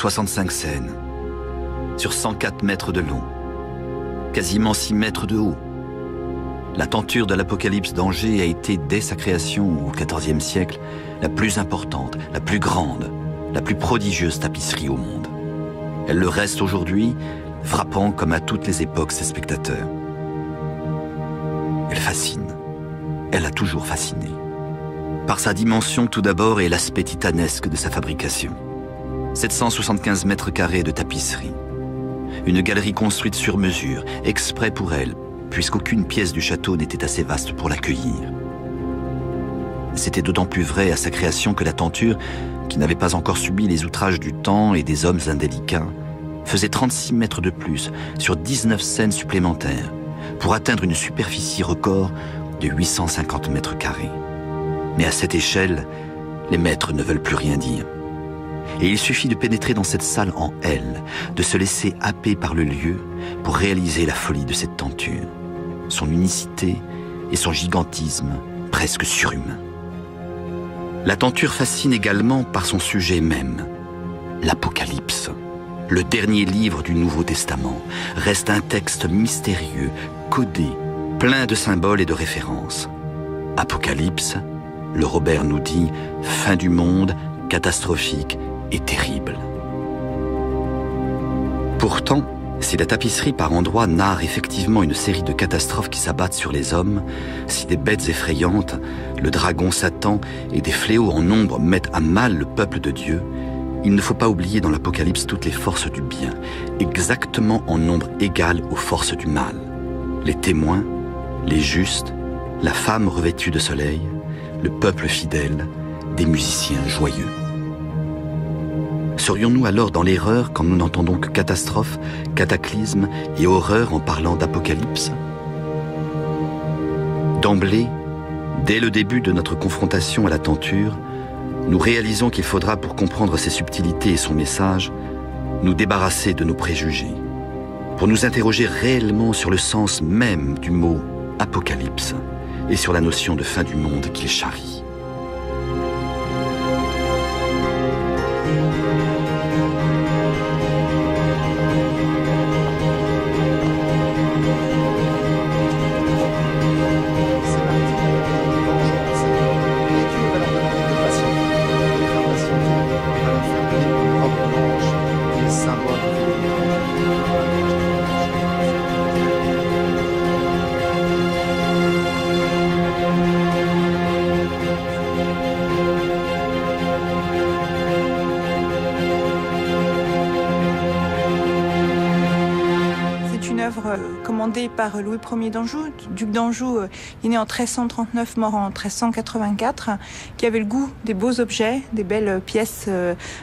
65 scènes, sur 104 mètres de long, quasiment 6 mètres de haut. La tenture de l'Apocalypse d'Angers a été, dès sa création au XIVe siècle, la plus importante, la plus grande, la plus prodigieuse tapisserie au monde. Elle le reste aujourd'hui, frappant comme à toutes les époques ses spectateurs. Elle fascine. Elle a toujours fasciné. Par sa dimension tout d'abord et l'aspect titanesque de sa fabrication. 775 mètres carrés de tapisserie. Une galerie construite sur mesure, exprès pour elle, puisqu'aucune pièce du château n'était assez vaste pour l'accueillir. C'était d'autant plus vrai à sa création que la tenture, qui n'avait pas encore subi les outrages du temps et des hommes indélicats, faisait 36 mètres de plus sur 19 scènes supplémentaires, pour atteindre une superficie record de 850 mètres carrés. Mais à cette échelle, les mètres ne veulent plus rien dire. Et il suffit de pénétrer dans cette salle en L, de se laisser happer par le lieu pour réaliser la folie de cette tenture, son unicité et son gigantisme presque surhumain. La tenture fascine également par son sujet même. L'Apocalypse, le dernier livre du Nouveau Testament, reste un texte mystérieux, codé, plein de symboles et de références. Apocalypse, le Robert nous dit, fin du monde, catastrophique et terrible. Pourtant, si la tapisserie par endroits narre effectivement une série de catastrophes qui s'abattent sur les hommes, si des bêtes effrayantes, le dragon Satan et des fléaux en nombre mettent à mal le peuple de Dieu, il ne faut pas oublier dans l'Apocalypse toutes les forces du bien, exactement en nombre égal aux forces du mal. Les témoins, les justes, la femme revêtue de soleil, le peuple fidèle, des musiciens joyeux. Serions-nous alors dans l'erreur quand nous n'entendons que catastrophe, cataclysme et horreur en parlant d'apocalypse? D'emblée, dès le début de notre confrontation à la tenture, nous réalisons qu'il faudra, pour comprendre ses subtilités et son message, nous débarrasser de nos préjugés, pour nous interroger réellement sur le sens même du mot apocalypse et sur la notion de fin du monde qu'il charrie. Commandé par Louis Ier d'Anjou, duc d'Anjou, il est né en 1339, mort en 1384, qui avait le goût des beaux objets, des belles pièces,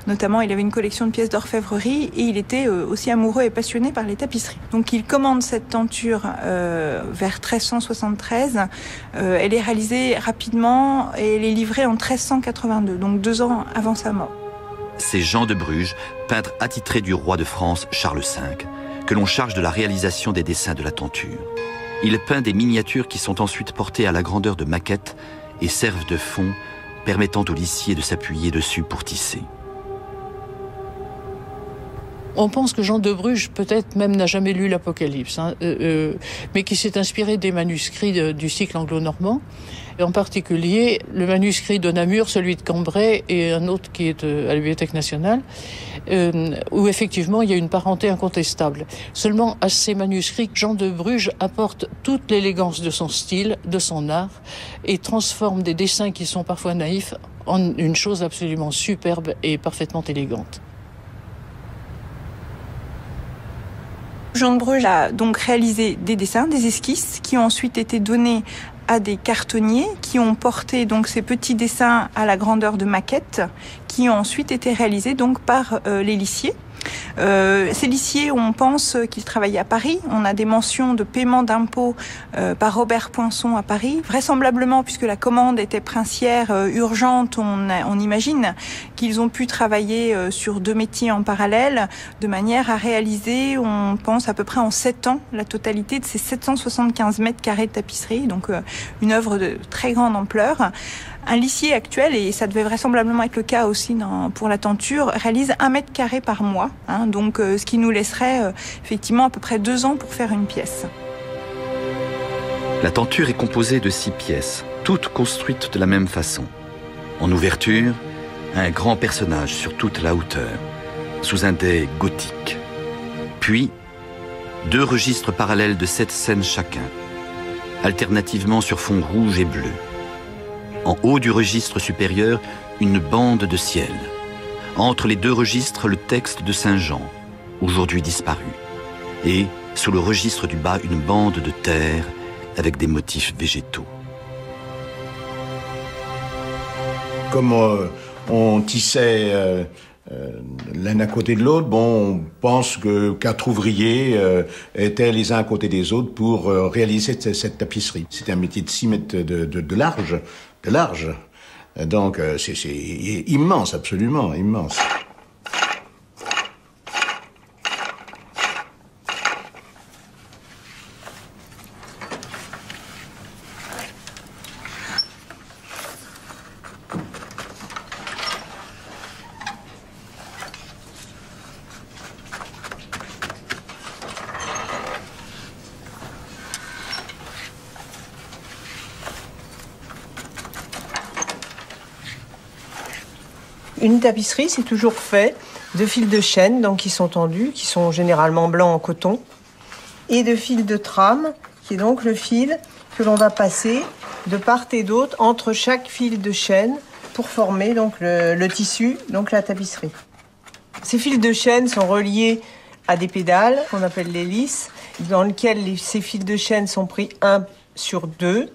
notamment il avait une collection de pièces d'orfèvrerie et il était aussi amoureux et passionné par les tapisseries. Donc il commande cette tenture vers 1373, elle est réalisée rapidement et elle est livrée en 1382, donc 2 ans avant sa mort. C'est Jean de Bruges, peintre attitré du roi de France Charles V, que l'on charge de la réalisation des dessins de la tenture. Il peint des miniatures qui sont ensuite portées à la grandeur de maquettes et servent de fond, permettant au lissier de s'appuyer dessus pour tisser. On pense que Jean de Bruges, peut-être même, n'a jamais lu l'Apocalypse, mais qui s'est inspiré des manuscrits du cycle anglo-normand, et en particulier le manuscrit de Namur, celui de Cambrai et un autre qui est à la Bibliothèque nationale, où effectivement il y a une parenté incontestable. Seulement à ces manuscrits, Jean de Bruges apporte toute l'élégance de son style, de son art, et transforme des dessins qui sont parfois naïfs en une chose absolument superbe et parfaitement élégante. Jean de Bruges a donc réalisé des dessins, des esquisses qui ont ensuite été donnés à des cartonniers qui ont porté donc ces petits dessins à la grandeur de maquettes qui ont ensuite été réalisés donc par les lissiers. Ces lissiers, on pense qu'ils travaillaient à Paris. On a des mentions de paiement d'impôts par Robert Poinçon à Paris. Vraisemblablement, puisque la commande était princière, urgente, on imagine qu'ils ont pu travailler sur 2 métiers en parallèle, de manière à réaliser, on pense à peu près en 7 ans, la totalité de ces 775 mètres carrés de tapisserie. Donc une œuvre de très grande ampleur. Un lissier actuel, et ça devait vraisemblablement être le cas aussi pour la tenture, réalise 1 mètre carré par mois, donc ce qui nous laisserait effectivement à peu près 2 ans pour faire une pièce. La tenture est composée de 6 pièces, toutes construites de la même façon. En ouverture, un grand personnage sur toute la hauteur, sous un dais gothique. Puis, 2 registres parallèles de 7 scènes chacun, alternativement sur fond rouge et bleu. En haut du registre supérieur, une bande de ciel. Entre les 2 registres, le texte de Saint Jean, aujourd'hui disparu. Et, sous le registre du bas, une bande de terre avec des motifs végétaux. Comme on tissait l'un à côté de l'autre, on pense que 4 ouvriers étaient les uns à côté des autres pour réaliser cette tapisserie. C'était un métier de 6 mètres de large. Donc c'est immense, absolument immense. Une tapisserie, c'est toujours fait de fils de chêne, donc qui sont tendus, qui sont généralement blancs en coton, et de fil de trame, qui est donc le fil que l'on va passer de part et d'autre entre chaque fil de chêne pour former donc le tissu, donc la tapisserie. Ces fils de chêne sont reliés à des pédales qu'on appelle les lisses, dans lesquelles ces fils de chêne sont pris 1 sur 2.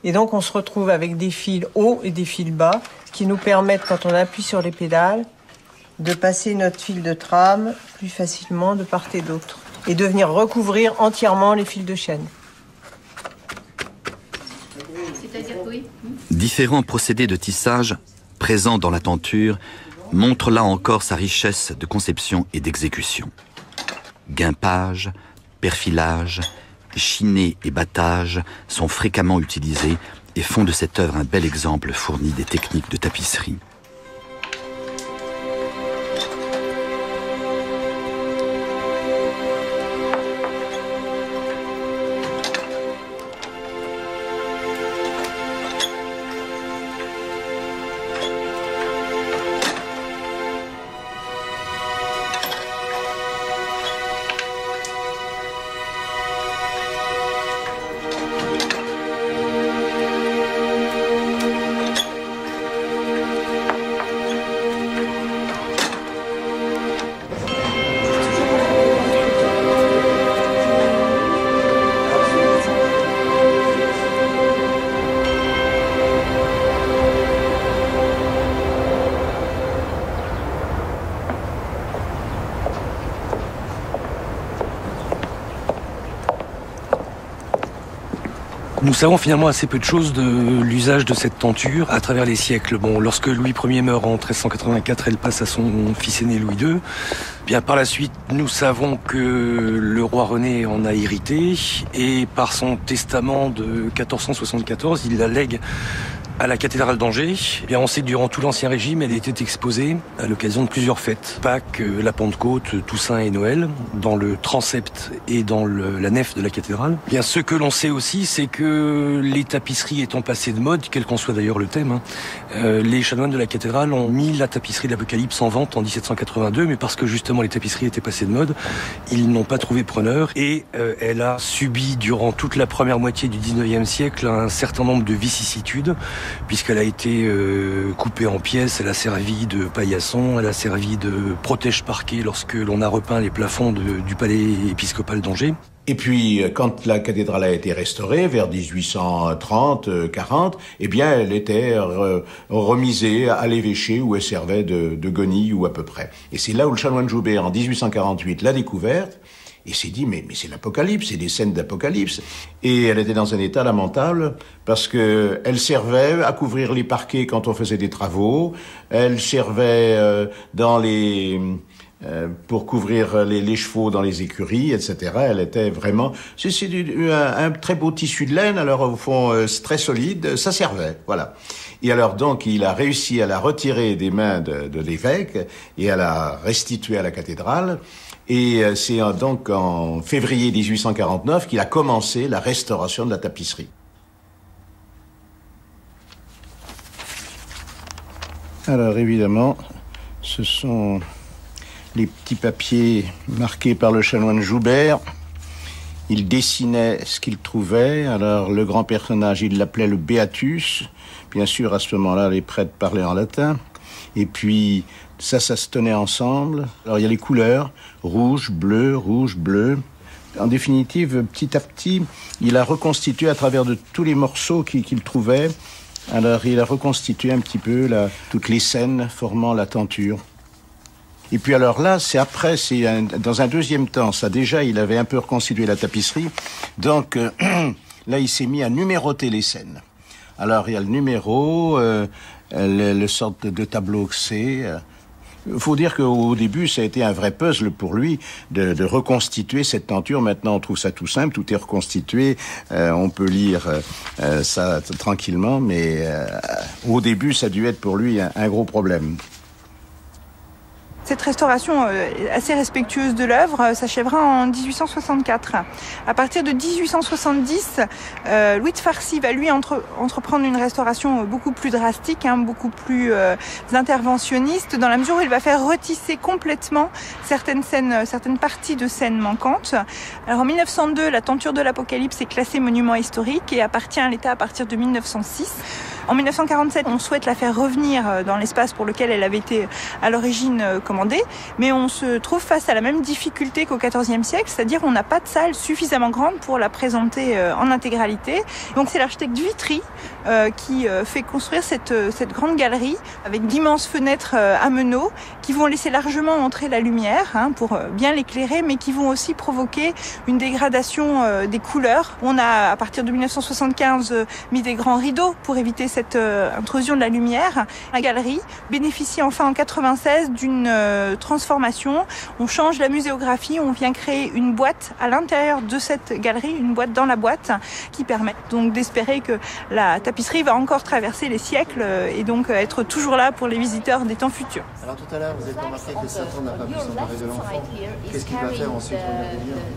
Et donc on se retrouve avec des fils hauts et des fils bas qui nous permettent, quand on appuie sur les pédales, de passer notre fil de trame plus facilement de part et d'autre et de venir recouvrir entièrement les fils de chêne. Différents procédés de tissage présents dans la tenture montrent là encore sa richesse de conception et d'exécution. Guimpage, perfilage, chiné et battage sont fréquemment utilisés et font de cette œuvre un bel exemple fourni des techniques de tapisserie. Nous savons finalement assez peu de choses de l'usage de cette tenture à travers les siècles. Lorsque Louis Ier meurt en 1384, elle passe à son fils aîné Louis II. Bien par la suite, nous savons que le roi René en a hérité et par son testament de 1474, il la lègue à la cathédrale d'Angers. On sait que durant tout l'Ancien Régime, elle était exposée à l'occasion de plusieurs fêtes. Pâques, la Pentecôte, Toussaint et Noël, dans le transept et dans la nef de la cathédrale. Ce que l'on sait aussi, c'est que les tapisseries étant passées de mode, quel qu'en soit d'ailleurs le thème, les chanoines de la cathédrale ont mis la tapisserie de l'Apocalypse en vente en 1782, mais parce que justement les tapisseries étaient passées de mode, ils n'ont pas trouvé preneur et elle a subi durant toute la première moitié du 19e siècle un certain nombre de vicissitudes, puisqu'elle a été coupée en pièces, elle a servi de paillasson, elle a servi de protège-parquet lorsque l'on a repeint les plafonds du palais épiscopal d'Angers. Et puis, quand la cathédrale a été restaurée, vers 1830-40, elle était remisée à l'évêché où elle servait de guenille ou à peu près. Et c'est là où le chanoine Joubert, en 1848, l'a découverte. Et s'est dit, mais c'est l'Apocalypse, c'est des scènes d'Apocalypse. Et elle était dans un état lamentable parce que elle servait à couvrir les parquets quand on faisait des travaux. Elle servait dans les pour couvrir les chevaux dans les écuries, etc. Elle était vraiment... C'est un très beau tissu de laine, alors au fond c'est très solide, ça servait, voilà. Et alors donc il a réussi à la retirer des mains de l'évêque et à la restituer à la cathédrale. Et c'est donc en février 1849 qu'il a commencé la restauration de la tapisserie. Alors évidemment, ce sont les petits papiers marqués par le chanoine Joubert. Il dessinait ce qu'il trouvait. Alors le grand personnage, il l'appelait le Beatus. Bien sûr, à ce moment-là, les prêtres parlaient en latin. Et puis, ça se tenait ensemble. Alors il y a les couleurs, rouge, bleu. En définitive, petit à petit, il a reconstitué à travers de tous les morceaux qu'il trouvait. Alors il a reconstitué un petit peu toutes les scènes formant la tenture. Et puis alors là, dans un deuxième temps, ça déjà, il avait un peu reconstitué la tapisserie. Donc là, il s'est mis à numéroter les scènes. Alors il y a le numéro, le sorte de tableau que c'est. Il faut dire qu'au début, ça a été un vrai puzzle pour lui de reconstituer cette tenture. Maintenant, on trouve ça tout simple, tout est reconstitué. On peut lire ça tranquillement, mais au début, ça a dû être pour lui un gros problème. Cette restauration assez respectueuse de l'œuvre s'achèvera en 1864. À partir de 1870, Louis de Farcy va lui entreprendre une restauration beaucoup plus drastique, beaucoup plus interventionniste, dans la mesure où il va faire retisser complètement certaines parties de scènes manquantes. Alors en 1902, la tenture de l'Apocalypse est classée monument historique et appartient à l'État à partir de 1906. En 1947, on souhaite la faire revenir dans l'espace pour lequel elle avait été à l'origine commandée, mais on se trouve face à la même difficulté qu'au XIVe siècle, c'est-à-dire on n'a pas de salle suffisamment grande pour la présenter en intégralité. Donc c'est l'architecte Vitry qui fait construire cette grande galerie avec d'immenses fenêtres à meneaux qui vont laisser largement entrer la lumière pour bien l'éclairer, mais qui vont aussi provoquer une dégradation des couleurs. On a, à partir de 1975, mis des grands rideaux pour éviter cette intrusion de la lumière. La galerie bénéficie enfin en 96 d'une transformation. On change la muséographie, on vient créer une boîte à l'intérieur de cette galerie, une boîte dans la boîte, qui permet donc d'espérer que la tapisserie va encore traverser les siècles et donc être toujours là pour les visiteurs des temps futurs. Alors tout à l'heure, vous avez remarqué que Satan n'a pas pu s'emparer de l'enfant. Qu'est-ce qu'il va faire ensuite?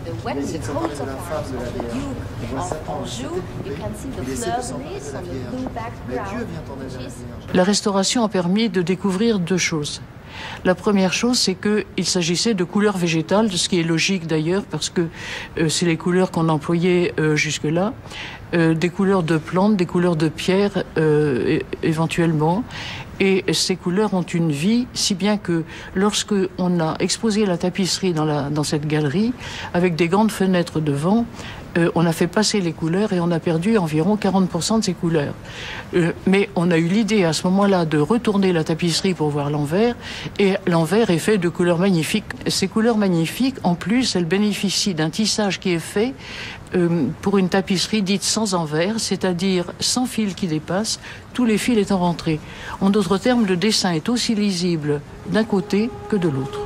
Il va essayer de s'emparer de la femme de la Vierge. On voit Satan aussi il essaie de s'emparer de la Vierge. Mais Dieu vient en aide à la Vierge. La restauration a permis de découvrir deux choses. La première chose, c'est qu'il s'agissait de couleurs végétales, ce qui est logique d'ailleurs, parce que c'est les couleurs qu'on employait jusque-là, des couleurs de plantes, des couleurs de pierres éventuellement. Et ces couleurs ont une vie, si bien que lorsque on a exposé la tapisserie dans cette galerie, avec des grandes fenêtres devant, on a fait passer les couleurs et on a perdu environ 40% de ces couleurs. Mais on a eu l'idée à ce moment-là de retourner la tapisserie pour voir l'envers, et l'envers est fait de couleurs magnifiques. Ces couleurs magnifiques, en plus, elles bénéficient d'un tissage qui est fait pour une tapisserie dite sans envers, c'est-à-dire sans fil qui dépasse, tous les fils étant rentrés. En d'autres termes, le dessin est aussi lisible d'un côté que de l'autre.